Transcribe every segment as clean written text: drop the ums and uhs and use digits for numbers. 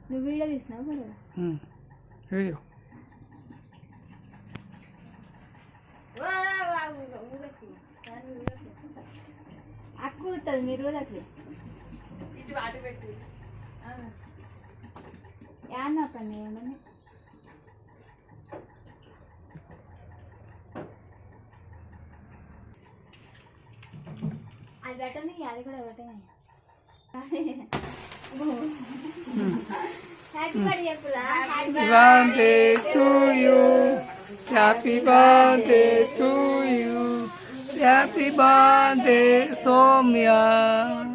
నువ్వు వీడియో తీసినావు కదా వీడియో అక్క ఊతుంది మీరు ఊదకి ఇటు అటు పెట్టు యాన్న పని ఏమన్నా అది పెట్టని అది కూడా ఒకటే హ్యాపీ బర్త్డే చెప్పురా birthday to you happy birthday to you happy birthday Soumya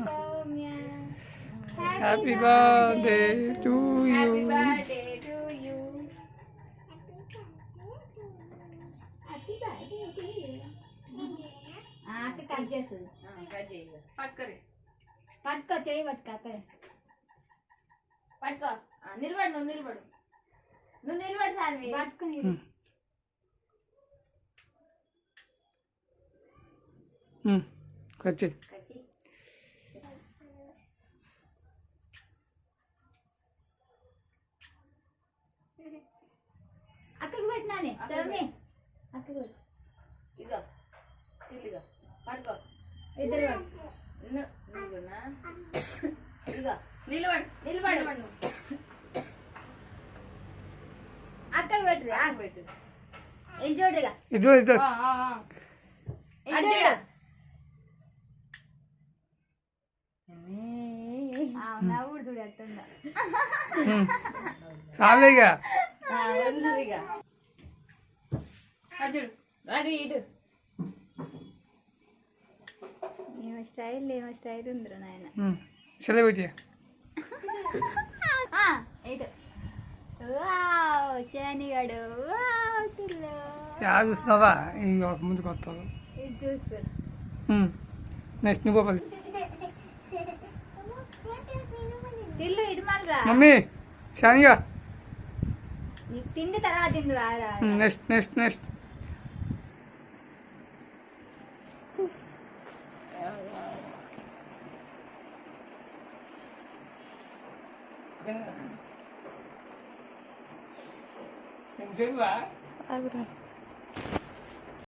Soumya happy birthday to you birthday to you happy birthday to you అక్క కట్ చేస్తుంది పట్టుకోరి పట్టుకో చేయి పట్టుకో అక్క పట్టుకో నిలబడు నువ్వు నిలబడు సాన్వి పట్టుకుని వచ్చి అక్కకి పెట్టినానే సౌమ్య అక్కకి పెట్టు ఇగో ఇదిగో పట్టుకో ఇద్దరు నువ్వునా ఇగో నిలబడు అక్కకి పెట్టురా పెట్టు ఇది చూడగా ఇది ఇది ఇది చూడు నవ్వుడు చూడు ఎట్టుందా చాలేగా వదిలిగా అటు అటు ఇటు ఏమో స్టైల్ ఉందిరా నాయన సెలబ్రిటీ ఇటు వావ్ శనిగాడు వావ్ పిల్లో యాద చూస్తున్నావా ముందుకు వస్తావు ఇది చూస్తారు నెక్స్ట్ నువ్వు పది తిల్లు ఇటు మళ్ళరా మమ్మీ షానిగా తిండి తర్వాత తింది వారా నెక్స్ట్ నెక్స్ట్ నెక్స్ట్ ఎంతసేపు